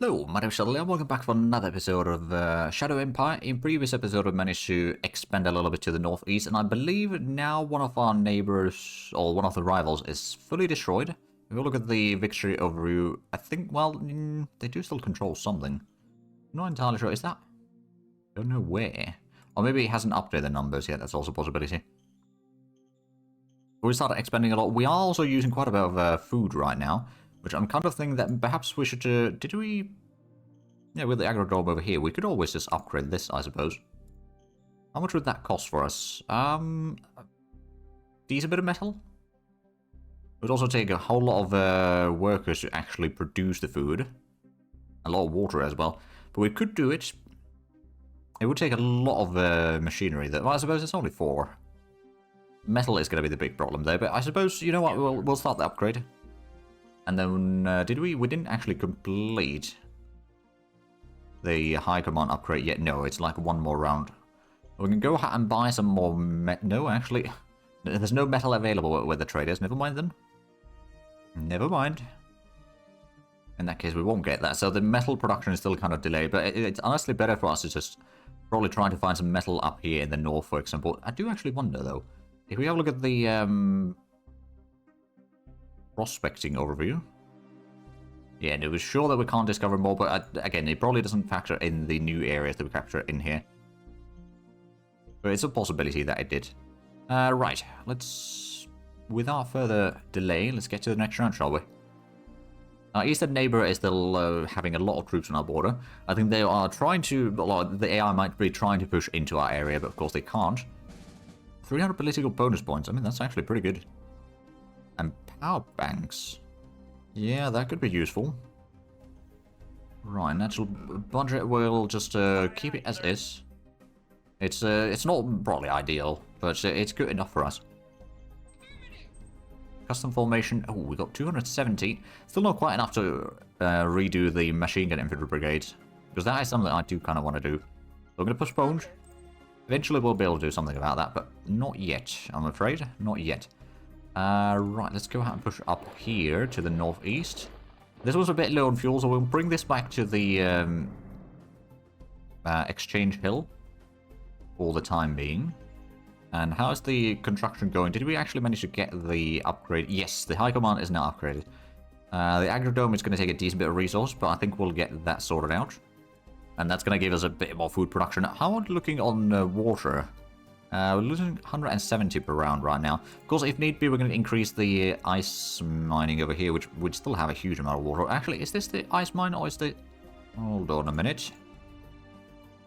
Hello, my name is Zhatelier, welcome back for another episode of Shadow Empire. In previous episode, we managed to expand a little bit to the northeast, and I believe now one of our neighbors, or one of the rivals, is fully destroyed. If we look at the victory overview, I think, well, they do still control something. I'm not entirely sure, is that? Don't know where. Or maybe it hasn't updated the numbers yet, that's also a possibility. We started expanding a lot. We are also using quite a bit of food right now, which I'm kind of thinking that perhaps we should, did we? Yeah, with the agrodome over here, we could always just upgrade this, I suppose. How much would that cost for us? Decent bit of metal? It would also take a whole lot of workers to actually produce the food. A lot of water as well. But we could do it. It would take a lot of machinery. Well, I suppose it's only 4. Metal is going to be the big problem there, but I suppose, you know what, we'll start the upgrade. And then, did we? We didn't actually complete the high command upgrade yet. No, it's like one more round. We can go ahead and buy some more no, actually, there's no metal available with the traders. Never mind then. Never mind. In that case, we won't get that. So the metal production is still kind of delayed, but it's honestly better for us to just probably try to find some metal up here in the north, for example. I do actually wonder, though, if we have a look at the prospecting overview. Yeah, it was sure that we can't discover more, but again, it probably doesn't factor in the new areas that we capture in here. But it's a possibility that it did. Right, let's, without further delay, let's get to the next round, shall we? Our eastern neighbor is still having a lot of troops on our border. I think they are trying to, well, the AI might be trying to push into our area, but of course they can't. 300 political bonus points, I mean, that's actually pretty good. And power banks. Yeah, that could be useful. Right, natural budget, we'll just keep it as is. It's not probably ideal, but it's good enough for us. Custom formation, oh, we got 270. Still not quite enough to redo the machine gun infantry brigades, because that is something I do kind of want to do. So I'm going to postpone. Eventually we'll be able to do something about that, but not yet, I'm afraid. Not yet. Right, let's go ahead and push up here to the northeast. This was a bit low on fuel, so we'll bring this back to the exchange hill for the time being. And how's the construction going? Did we actually manage to get the upgrade? Yes, the high command is now upgraded. The agrodome is going to take a decent bit of resource, but I think we'll get that sorted out. And that's going to give us a bit more food production. How are we looking on water? We're losing 170 per round right now. Of course, if need be, we're going to increase the ice mining over here, which would still have a huge amount of water. Actually, is this the ice mine, or is the... Hold on a minute.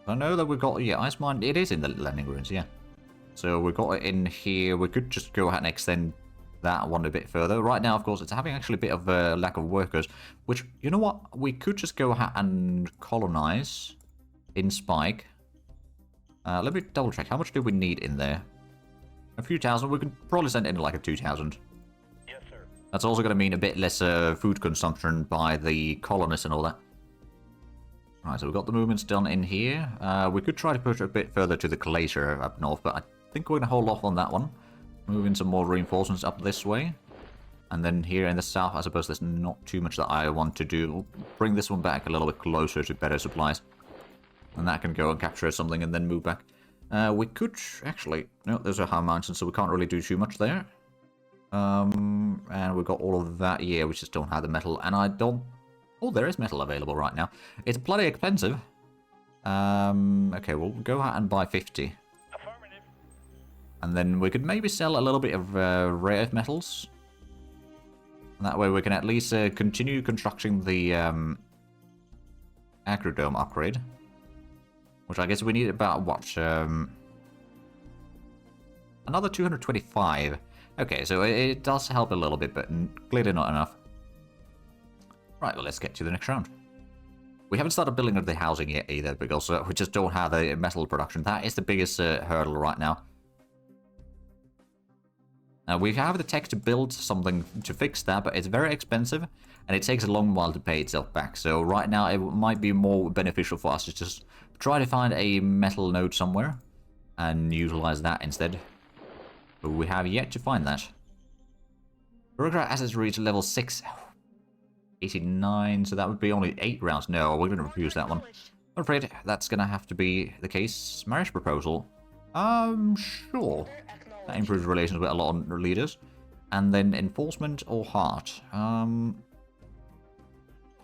I know that we've got... Yeah, ice mine. It is in the landing ruins, yeah. So we've got it in here. We could just go ahead and extend that one a bit further. Right now, of course, it's having actually a bit of a lack of workers, which, you know what? We could just go ahead and colonize in Spike. Let me double check. How much do we need in there? A few thousand. We could probably send in like a 2,000. Yes, sir. That's also going to mean a bit less food consumption by the colonists and all that. Right, so we've got the movements done in here. We could try to push a bit further to the glacier up north, but I think we're going to hold off on that one. Moving some more reinforcements up this way. And then here in the south, I suppose there's not too much that I want to do. We'll bring this one back a little bit closer to better supplies. And that can go and capture something and then move back. We could actually... No, there's a high mountain, so we can't really do too much there. And we've got all of that. Yeah, we just don't have the metal. And I don't... Oh, there is metal available right now. It's bloody expensive. Okay, we'll go out and buy 50. Affirmative. And then we could maybe sell a little bit of rare earth metals. And that way we can at least continue constructing the agrodome upgrade. Which I guess we need about, what, another 225. Okay, so it does help a little bit, but clearly not enough. Right, well, let's get to the next round. We haven't started building the housing yet either, because we just don't have the metal production. That is the biggest hurdle right now. We have the tech to build something to fix that, but it's very expensive, and it takes a long while to pay itself back. So right now, it might be more beneficial for us to just try to find a metal node somewhere and utilize that instead. But we have yet to find that. Bureaucrat assets reach level 6. 89, so that would be only 8 rounds. No, we're going to refuse that one. I'm afraid that's going to have to be the case. Marriage proposal. Sure. That improves relations with a lot of leaders. And then enforcement or heart. I'll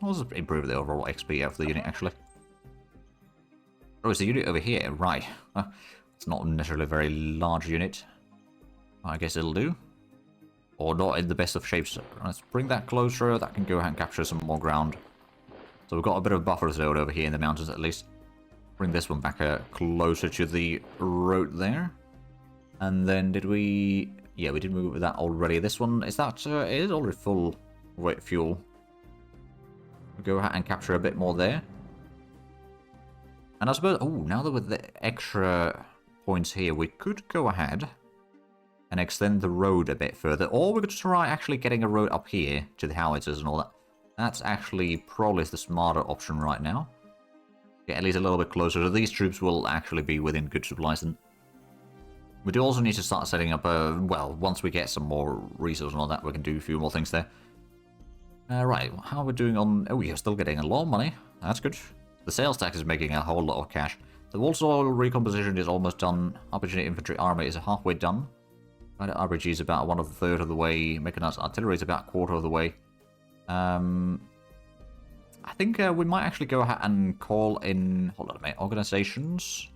just improve the overall XP of the unit, actually. Oh, it's the unit over here, right. It's not necessarily a very large unit. I guess it'll do. Or not in the best of shapes. Let's bring that closer. That can go ahead and capture some more ground. So we've got a bit of a buffer zone over here in the mountains, at least. Bring this one back closer to the road there. And then did we... Yeah, we did move that already. This one, is that... it is already full weight fuel. We'll go ahead and capture a bit more there. And I suppose... Oh, now that with the extra points here, we could go ahead and extend the road a bit further. Or we could try actually getting a road up here to the howitzers and all that. That's actually probably the smarter option right now. Get at least a little bit closer, so these troops will actually be within good supplies. And we do also need to start setting up a... Well, once we get some more resources and all that, we can do a few more things there. Right, how are we doing on... Oh, you're still getting a lot of money. That's good. The sales tax is making a whole lot of cash. The wall soil recomposition is almost done. RPG infantry army is halfway done. RPG is about 1/3 of the way. Mechanized artillery is about 1/4 of the way. I think we might actually go ahead and call in... Hold on a minute. Organizations.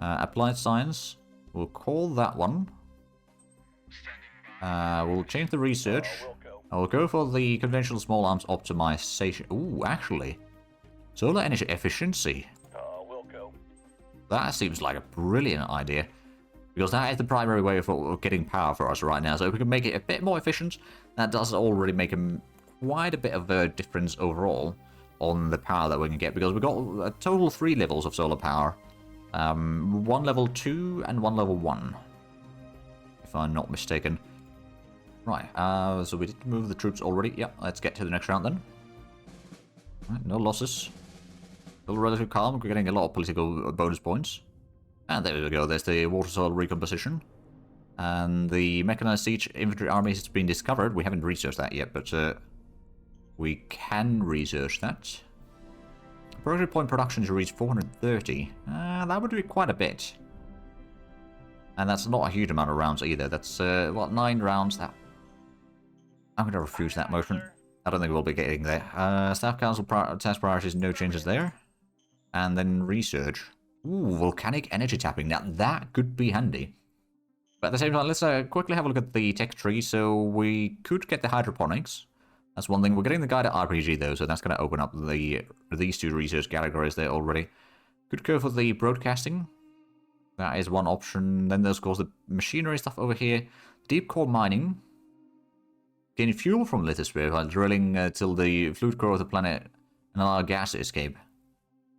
Applied science. We'll call that one. We'll change the research. I'll go for the conventional small arms optimization. Ooh, actually. Solar energy efficiency. That seems like a brilliant idea. Because that is the primary way of getting power for us right now. So if we can make it a bit more efficient, that does already make quite a bit of a difference overall on the power that we can get. Because we've got a total 3 levels of solar power. 1 level 2 and 1 level 1. If I'm not mistaken. Right, so we did move the troops already. Yep, let's get to the next round then. Right, no losses. Still relatively calm. We're getting a lot of political bonus points. And there we go, there's the water soil recomposition. And the mechanized siege infantry army has been discovered. We haven't researched that yet, but we can research that. Progress point production to reach 430. That would be quite a bit. And that's not a huge amount of rounds either. That's, what, 9 rounds? That I'm going to refuse that motion. I don't think we'll be getting there. Staff Council task priorities, no changes there. And then research. Ooh, volcanic energy tapping. Now, that could be handy. But at the same time, let's quickly have a look at the tech tree. So we could get the hydroponics. That's one thing. We're getting the guided RPG, though, so that's going to open up these 2 research categories there already. Could go for the broadcasting. That is one option. Then there's, of course, the machinery stuff over here. Deep core mining. Gain fuel from lithosphere while drilling till the fluid core of the planet and allow gas to escape.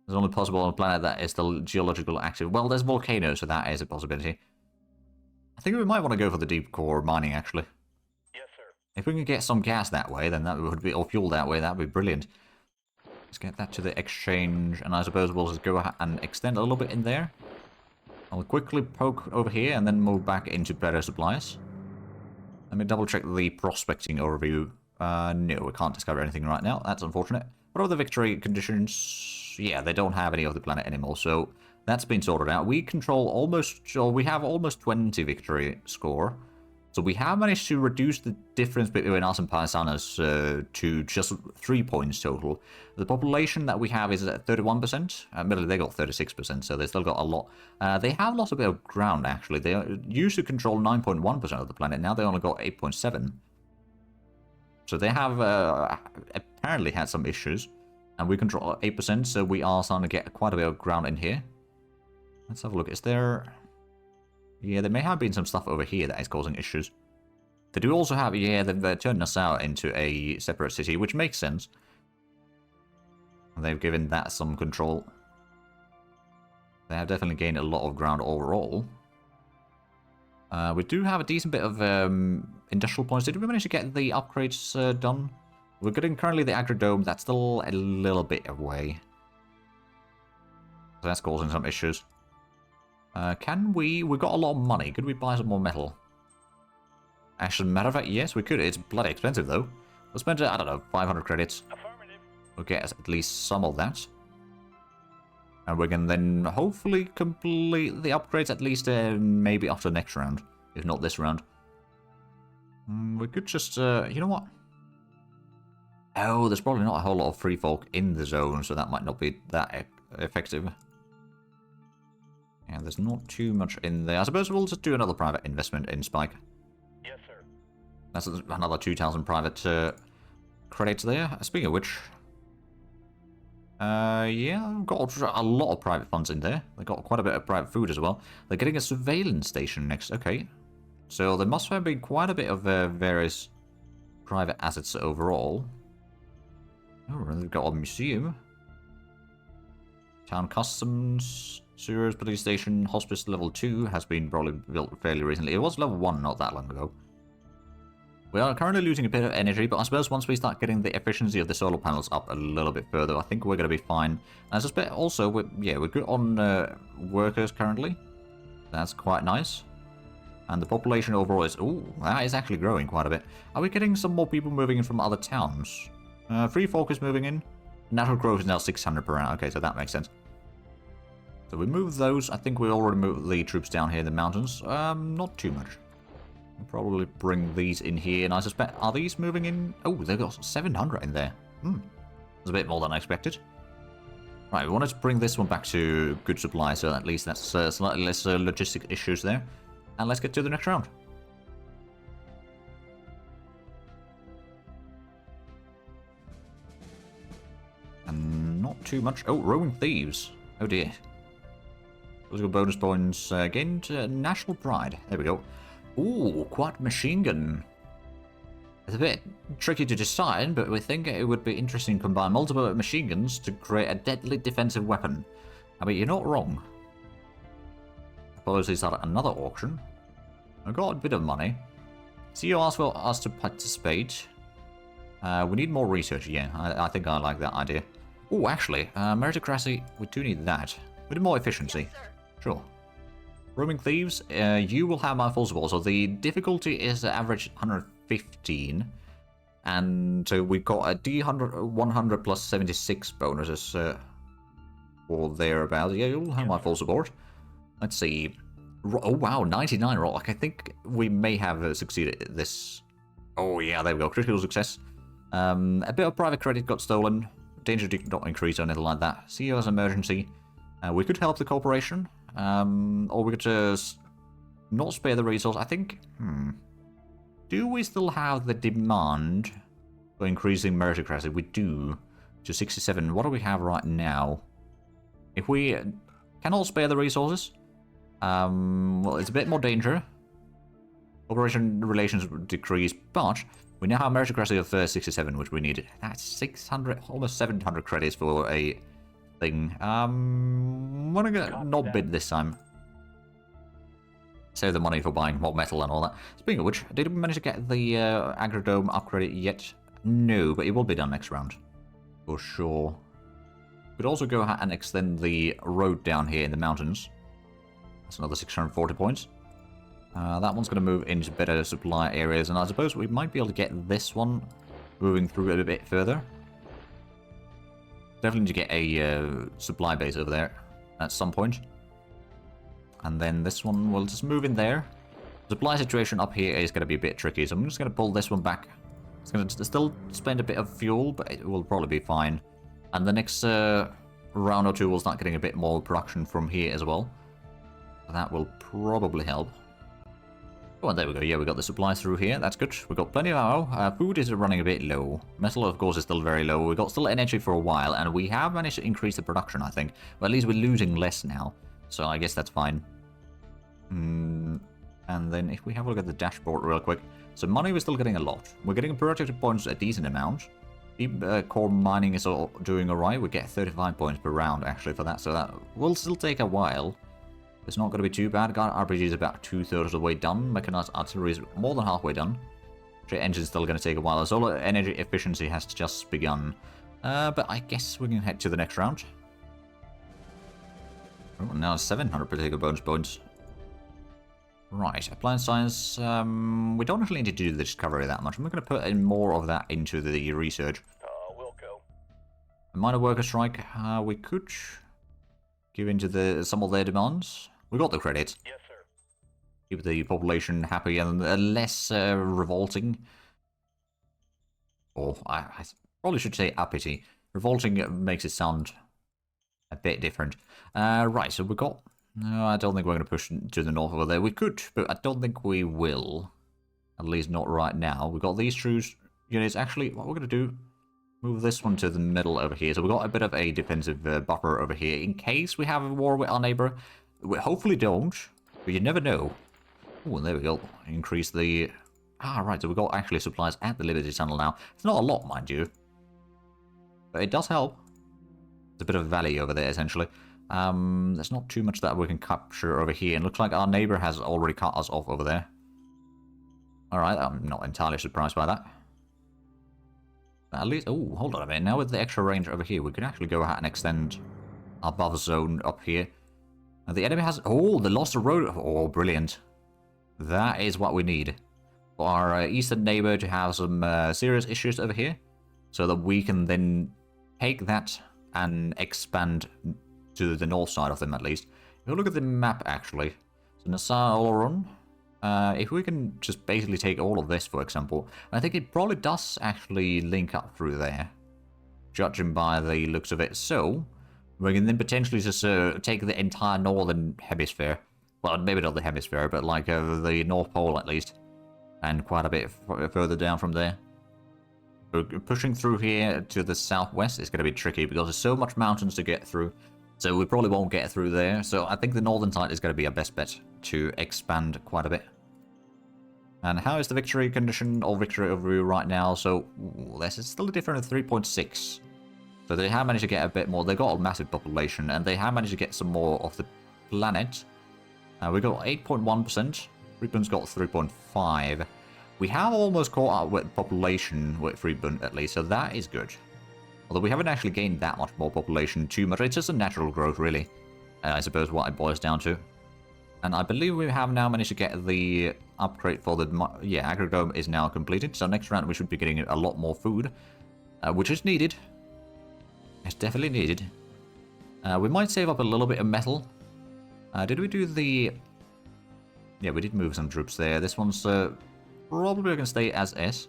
It's only possible on a planet that is still geologically active. Well, there's volcanoes, so that is a possibility. I think we might want to go for the deep core mining, actually. Yes, sir. If we can get some gas that way, then that would be, or fuel that way, that would be brilliant. Let's get that to the exchange, and I suppose we'll just go ahead and extend a little bit in there. I'll quickly poke over here and then move back into better supplies. Let me double check the prospecting overview. No, we can't discover anything right now. That's unfortunate. What are the victory conditions? Yeah, they don't have any of the planet anymore, so that's been sorted out. We control almost, or we have almost 20 victory score. So we have managed to reduce the difference between us and Paisanas to just 3 points total. The population that we have is at 31%. Admittedly, they got 36%, so they still got a lot. They have lost a bit of ground, actually. They used to control 9.1% of the planet. Now they only got 8.7%. So they have apparently had some issues. And we control 8%, so we are starting to get quite a bit of ground in here. Let's have a look. Is there... Yeah, there may have been some stuff over here that is causing issues. They do also have... Yeah, they've turned Nassau into a separate city, which makes sense. They've given that some control. They have definitely gained a lot of ground overall. We do have a decent bit of industrial points. Did we manage to get the upgrades done? We're getting currently the agrodome. That's still a little bit away. So that's causing some issues. Can we... We've got a lot of money. Could we buy some more metal? Actually, matter of fact, yes, we could. It's bloody expensive, though. We'll spend, I don't know, 500 credits. We'll get at least some of that. And we can then hopefully complete the upgrades at least maybe after the next round. If not this round. We could just, you know what? Oh, there's probably not a whole lot of free folk in the zone, so that might not be that effective. Yeah, there's not too much in there. I suppose we'll just do another private investment in Spike. Yes, sir. That's another 2,000 private credits there. Speaking of which... yeah, I've got a lot of private funds in there. They got quite a bit of private food as well. They're getting a surveillance station next. Okay. So there must have been quite a bit of various private assets overall. Oh, they've got a museum. Town customs, sewers, police station, hospice level 2 has been probably built fairly recently. It was level 1 not that long ago. We are currently losing a bit of energy, but I suppose once we start getting the efficiency of the solar panels up a little bit further, I think we're going to be fine. And I suspect also, we're good on workers currently. That's quite nice. And the population overall is... Ooh, that is actually growing quite a bit. Are we getting some more people moving in from other towns? Free folk is moving in. Natural growth is now 600 per hour. Okay, so that makes sense. So we move those. I think we already moved the troops down here in the mountains. Not too much. We'll probably bring these in here. And I suspect... Are these moving in? Oh, they've got 700 in there. That's a bit more than I expected. Right, we wanted to bring this one back to good supply, so at least that's slightly less logistic issues there. And let's get to the next round. And not too much. Oh, Roaming Thieves. Oh dear. Those go bonus points gained. National Pride. There we go. Ooh, quad machine gun. It's a bit tricky to decide, but we think it would be interesting to combine multiple machine guns to create a deadly defensive weapon. I mean, you're not wrong. Apologies at another auction. I got a bit of money. CEO asked for us to participate. We need more research, yeah. I think I like that idea. Oh, actually, meritocracy, we do need that. We need more efficiency. Yes, sure. Roaming Thieves, you will have my full support. So the difficulty is average 115. And so we've got a D100, 100 plus 76 bonuses or thereabouts. Yeah, you'll have my full support. Let's see. Oh, wow, 99 roll. Like, I think we may have succeeded at this. Oh, yeah, there we go. Critical success. A bit of private credit got stolen. Danger did not increase or anything like that. CEO as emergency. We could help the corporation. Or we could just not spare the resource. I think... Do we still have the demand for increasing meritocracy? We do. To 67. What do we have right now? If we cannot spare the resources... well, it's a bit more danger. Operation relations decrease, but we now have meritocracy of 67, which we need. That's 600, almost 700 credits for a thing. I'm gonna not bid this time. Save the money for buying more metal and all that. Speaking of which, did we manage to get the agrodome upgraded yet? No, but it will be done next round. For sure. Could also go ahead and extend the road down here in the mountains. That's another 640 points. That one's going to move into better supply areas, and I suppose we might be able to get this one moving through it a bit further. Definitely need to get a supply base over there at some point. And then this one will just move in there. The supply situation up here is going to be a bit tricky, so I'm just going to pull this one back. It's going to still spend a bit of fuel, but it will probably be fine. And the next round or two we'll start getting a bit more production from here as well. That will probably help. Oh, and there we go. Yeah, we got the supplies through here. That's good. We got plenty of ammo. Food is running a bit low. Metal, of course, is still very low. We got still energy for a while, and we have managed to increase the production, I think. Well, at least we're losing less now, so I guess that's fine. And then if we have a look at the dashboard real quick. So money, we're still getting a lot. We're getting productive points a decent amount. Core mining is doing alright. We get 35 points per round, actually, for that. So that will still take a while. It's not going to be too bad. Guard RPG is about 2/3 of the way done. Mechanized artillery is more than halfway done. Jet engine's still going to take a while. Solar energy efficiency has just begun. But I guess we can head to the next round. Oh, now 700 particular bonus points. Right, appliance science. We don't really need to do the discovery that much. I'm going to put in more of that into the research. We'll go. A minor worker strike. We could give into some of their demands. We got the credit. Yes, sir. Keep the population happy and less revolting. Or I probably should say uppity. Revolting makes it sound a bit different. Right, so we got... No, I don't think we're going to push to the north over there. We could, but I don't think we will. At least not right now. We've got these troops units. Actually, what we're going to do... Move this one to the middle over here. So we've got a bit of a defensive buffer over here. In case we have a war with our neighbor. We hopefully don't. But you never know. Oh, there we go. Increase the... Ah, right. So we've got actually supplies at the Liberty Tunnel now. It's not a lot, mind you. But it does help. There's a bit of valley over there, essentially. There's not too much that we can capture over here. And looks like our neighbor has already cut us off over there. Alright, I'm not entirely surprised by that. But at least... Oh, hold on a minute. Now with the extra range over here, we can actually go ahead and extend our buffer zone up here. And the enemy has... Oh, they lost the road. Oh, brilliant. That is what we need. For our eastern neighbor to have some serious issues over here. So that we can then take that and expand to the north side of them, at least. If you look at the map, actually. So Nassau Oleron. If we can just basically take all of this, for example. I think it probably does actually link up through there. Judging by the looks of it. So, we can then potentially just take the entire northern hemisphere. Well, maybe not the hemisphere, but like the North Pole at least. And quite a bit further down from there. Pushing through here to the southwest is going to be tricky because there's so much mountains to get through. So we probably won't get through there. So I think the northern side is going to be our best bet to expand quite a bit. And how is the victory condition or victory overview right now? So this is still a difference of 3.6. So they have managed to get a bit more. They've got a massive population and they have managed to get some more of the planet. We got 8.1%. Freeburg's got 3.5. We have almost caught up with population with Freeburg at least, so that is good. Although we haven't actually gained that much more population too much. It's just a natural growth, really. I suppose what it boils down to. And I believe we have now managed to get the upgrade for the... Yeah, Agrodome is now completed. So next round we should be getting a lot more food. Which is needed. It's definitely needed. We might save up a little bit of metal. Did we do the... Yeah, we did move some troops there. This one's probably going to stay as is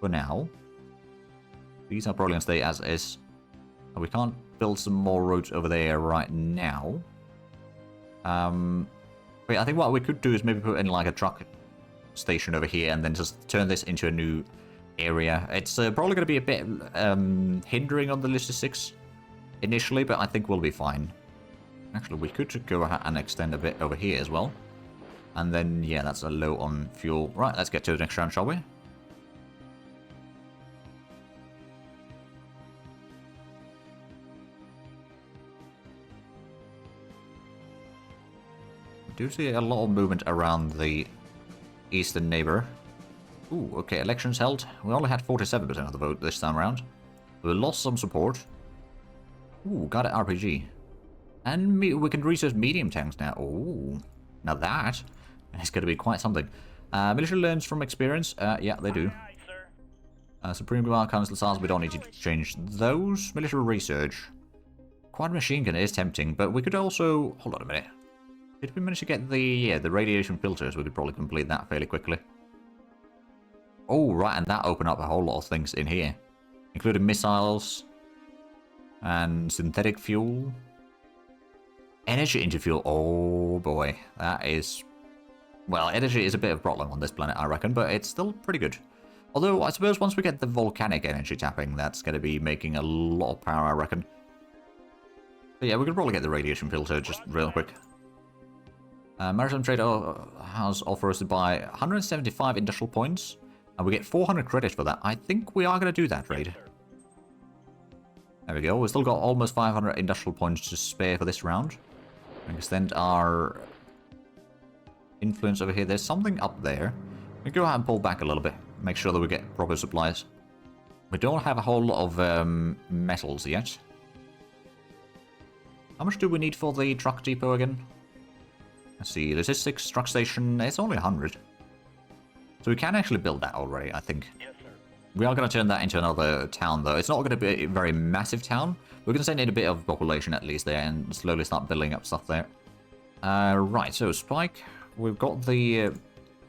for now. These are probably going to stay as is. We can't build some more roads over there right now. Wait, I think what we could do is maybe put in like a truck station over here and then just turn this into a new area. It's probably going to be a bit hindering on the logistics initially, but I think we'll be fine. Actually, we could go ahead and extend a bit over here as well. And then, yeah, that's a low on fuel. Right, let's get to the next round, shall we? I do see a lot of movement around the eastern neighbor. Ooh, okay, elections held. We only had 47% of the vote this time around. We lost some support. Ooh, got an RPG. And we can research medium tanks now. Ooh, now that is going to be quite something. Military learns from experience. Yeah, they do. Supreme Command Council SARS, we don't need to change those. Military research. Quad machine gun is tempting, but we could also... Hold on a minute. Did we manage to get the radiation filters? We could probably complete that fairly quickly. Oh, right, and that opened up a whole lot of things in here. Including missiles. And synthetic fuel. Energy into fuel. Oh, boy. That is... Well, energy is a bit of a problem on this planet, I reckon, but it's still pretty good. Although, I suppose once we get the volcanic energy tapping, that's going to be making a lot of power, I reckon. But yeah, we could probably get the radiation filter just real quick. Maritime Trade House offers to buy 175 industrial points, and we get 400 credit for that. I think we are going to do that trade. There we go. We've still got almost 500 industrial points to spare for this round. We can extend our influence over here. There's something up there. We go ahead and pull back a little bit. Make sure that we get proper supplies. We don't have a whole lot of metals yet. How much do we need for the truck depot again? Let's see, logistics truck station, it's only 100. So we can actually build that already, I think. Yes, sir. We are going to turn that into another town, though. It's not going to be a very massive town. We're going to send in a bit of population at least there and slowly start building up stuff there. Right, so Spike, we've got the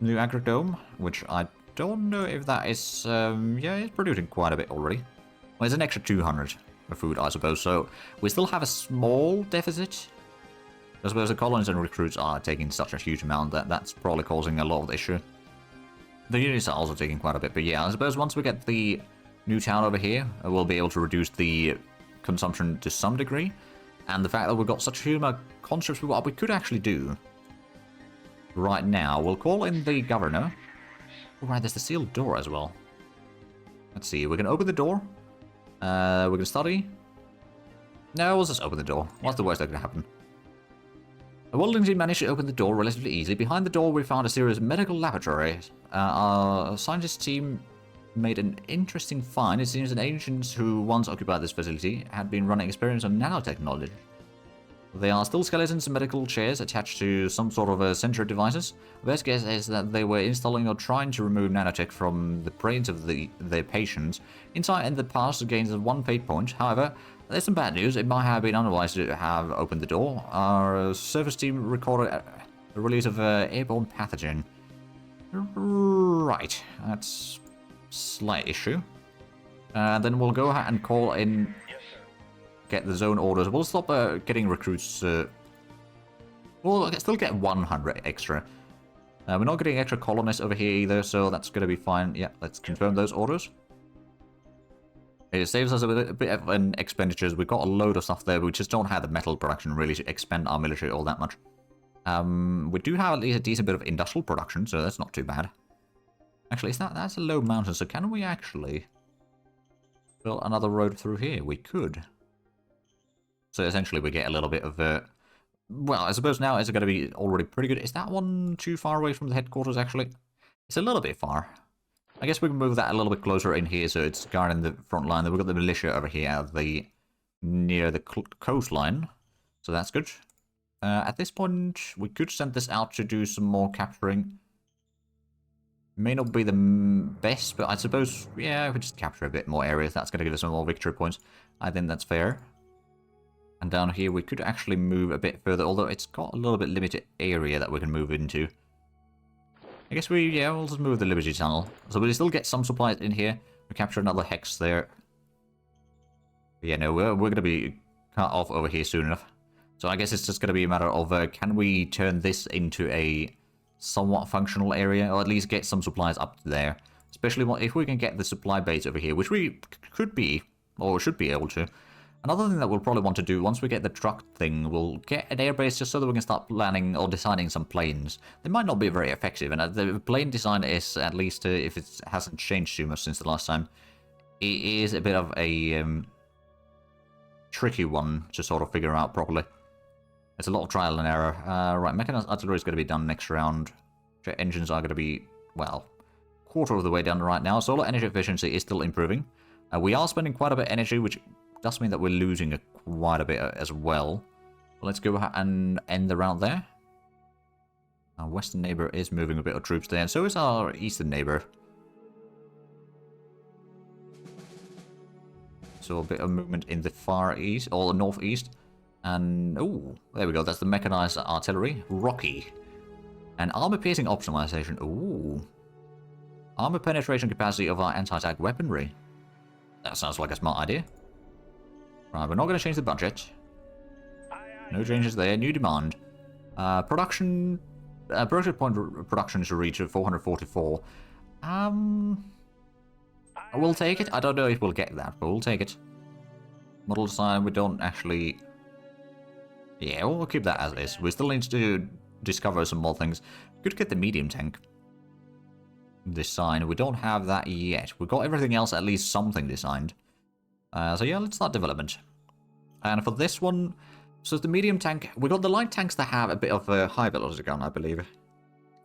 new agrodome, which I don't know if that is... yeah, it's producing quite a bit already. Well, it's an extra 200 for food, I suppose, so we still have a small deficit. I suppose the colonies and recruits are taking such a huge amount that that's probably causing a lot of the issue. The units are also taking quite a bit, but yeah, I suppose once we get the new town over here, we'll be able to reduce the consumption to some degree. And the fact that we've got such a huge amount of conscripts, what we could actually do right now, we'll call in the governor. Oh, right, there's the sealed door as well. Let's see, we can open the door. We can study. No, we'll just open the door. What's the worst that could happen? The welding team managed to open the door relatively easily. Behind the door, we found a series of medical laboratories. Our scientist team made an interesting find. It seems that ancients who once occupied this facility had been running experiments on nanotechnology. They are still skeletons and medical chairs attached to some sort of sensor devices. The best guess is that they were installing or trying to remove nanotech from the brains of their patients. Insight in the past gains 1 fate point. However, there's some bad news. It might have been unwise to have opened the door. Our service team recorded the release of an airborne pathogen. Right, that's a slight issue. Then we'll go ahead and call in... Yes, sir. Get the zone orders. We'll stop getting recruits. We'll still get 100 extra. We're not getting extra colonists over here either, so that's going to be fine. Yeah, let's confirm those orders. It saves us a bit of an expenditures. We've got a load of stuff there. We just don't have the metal production really to expend our military all that much. We do have at least a decent bit of industrial production, so that's not too bad. Actually, that's a low mountain, so can we actually build another road through here? We could. So essentially we get a little bit of... well, I suppose now it's going to be already pretty good. Is that one too far away from the headquarters, actually? It's a little bit far. I guess we can move that a little bit closer in here so it's guarding the front line. Then we've got the militia over here near the coastline. So that's good. At this point, we could send this out to do some more capturing. May not be the best, but I suppose, yeah, if we just capture a bit more area, that's going to give us some more victory points. I think that's fair. And down here, we could actually move a bit further, although it's got a little bit limited area that we can move into. I guess we'll just move the Liberty Tunnel. So we still get some supplies in here. We capture another hex there. But yeah, no, we're going to be cut off over here soon enough. So I guess it's just going to be a matter of, can we turn this into a somewhat functional area, or at least get some supplies up there? Especially if we can get the supply base over here, which we could be, or should be able to. Another thing that we'll probably want to do, once we get the truck thing, we'll get an airbase just so that we can start planning or designing some planes. They might not be very effective, and the plane design is, at least if it hasn't changed too much since the last time, it is a bit of a tricky one to sort of figure out properly. It's a lot of trial and error. Right, mechanized artillery is going to be done next round. Jet engines are going to be, well, quarter of the way done right now. Solar energy efficiency is still improving. We are spending quite a bit of energy, which does mean that we're losing quite a bit as well. Let's go ahead and end the round there. Our western neighbor is moving a bit of troops there, and so is our eastern neighbor. So a bit of movement in the far east, or the northeast. And, oh, there we go, that's the mechanized artillery. Rocky. And armor-piercing optimization. Ooh. Armor penetration capacity of our anti-tank weaponry. That sounds like a smart idea. Right, we're not going to change the budget. No changes there. New demand. Production... project point production should reach 444. We'll take it. I don't know if we'll get that, but we'll take it. Model design, we don't actually... Yeah, we'll keep that as is. We still need to discover some more things. Could get the medium tank designed. We don't have that yet. We've got everything else, at least something designed. So yeah, let's start development. And for this one, so the medium tank, we got the light tanks that have a bit of a high velocity gun, I believe.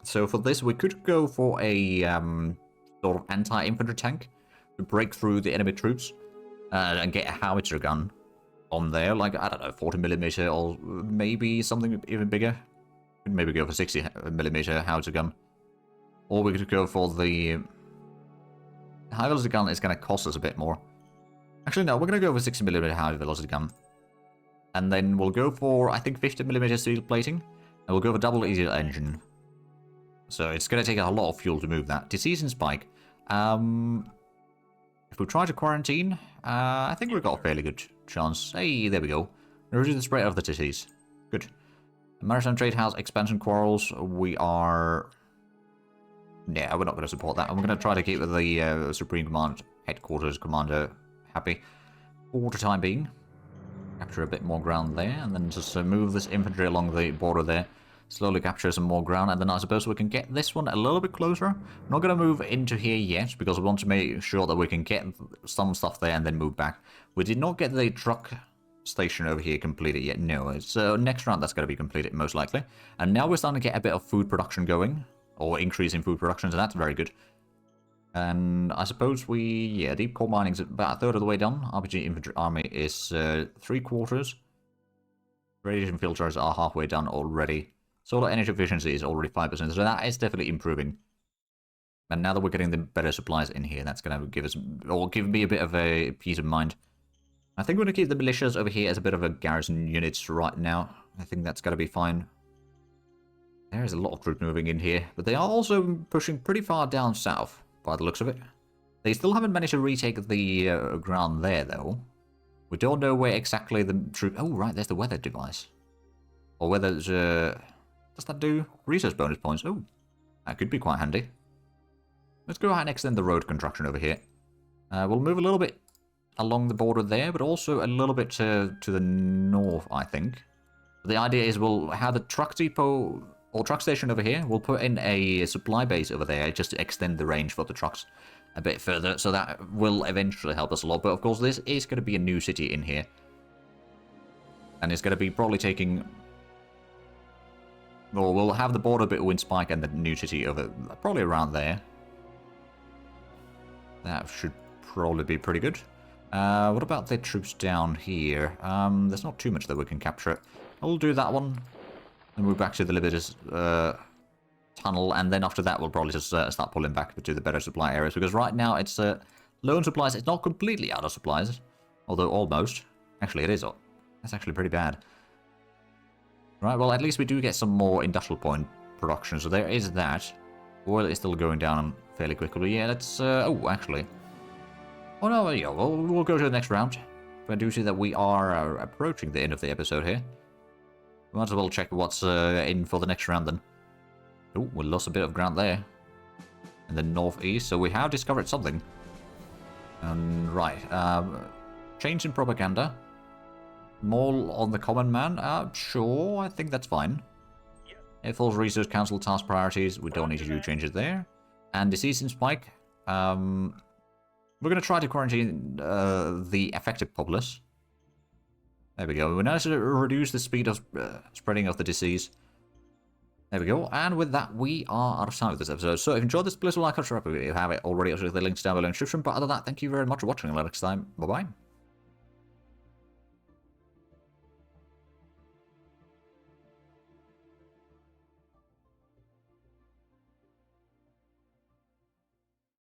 So for this, we could go for a sort of anti-infantry tank to break through the enemy troops and get a howitzer gun on there, like, I don't know, 40mm or maybe something even bigger. Could maybe go for 60mm howitzer gun. Or we could go for the high velocity gun. Is going to cost us a bit more. Actually, no, we're going to go for 60mm high velocity gun. And then we'll go for, I think, 50mm steel plating. And we'll go for double diesel engine. So it's going to take a lot of fuel to move that. Disease and spike. If we try to quarantine, I think we've got a fairly good chance. Hey, there we go. Reduce the spread of the disease. Good. Maritime Trade House expansion quarrels. We are... Yeah, we're not going to support that. And we're going to try to keep the Supreme Command Headquarters Commander happy for the time being. Capture a bit more ground there, and then just move this infantry along the border there. Slowly capture some more ground, and then I suppose we can get this one a little bit closer. I'm not going to move into here yet, because we want to make sure that we can get some stuff there and then move back. We did not get the truck station over here completed yet. No, it's next round that's going to be completed, most likely. And now we're starting to get a bit of food production going, or increase in food production, so that's very good. And I suppose yeah, deep core mining's about a third of the way done. RPG infantry army is 3/4. Radiation filters are halfway done already. Solar energy efficiency is already 5%, so that is definitely improving. And now that we're getting the better supplies in here, that's going to give us, or give me a bit of a peace of mind. I think we're going to keep the militias over here as a bit of a garrison units right now. I think that's going to be fine. There is a lot of troops moving in here, but they are also pushing pretty far down south, by the looks of it. They still haven't managed to retake the ground there, though. We don't know where exactly the troop... Oh, right, there's the weather device. Or whether there's... Does that do research bonus points? Oh, that could be quite handy. Let's go ahead and extend the road construction over here. We'll move a little bit along the border there, but also a little bit to the north, I think. The idea is we'll have the truck depot or truck station over here. We'll put in a supply base over there just to extend the range for the trucks a bit further. So that will eventually help us a lot. But of course, this is going to be a new city in here. And it's going to be probably taking... Well, we'll have the border between Spike and the new city over probably around there. That should probably be pretty good. What about the troops down here? There's not too much that we can capture. I'll do that one. And move back to the Liberty's tunnel. And then after that, we'll probably just start pulling back to the better supply areas. Because right now, it's low on supplies. It's not completely out of supplies. Although almost. Actually, it is. That's actually pretty bad. Right, well, at least we do get some more industrial point production, so there is that. Oil is still going down fairly quickly. Yeah, let's... oh, actually. Oh, no, yeah, we'll go to the next round. But I do see that we are approaching the end of the episode here. We might as well check what's in for the next round, then. Oh, we lost a bit of ground there. In the northeast, so we have discovered something. Right, change in propaganda. More on the common man? Sure, I think that's fine. Air Force Research Council task priorities, we don't need to do changes there. And disease and spike. We're going to try to quarantine the affected populace. There we go. We managed to reduce the speed of spreading of the disease. There we go. And with that, we are out of time with this episode. So if you enjoyed this, please like, subscribe if you have it already. I'll show you the links down below in the description. But other than that, thank you very much for watching. Until next time, bye-bye.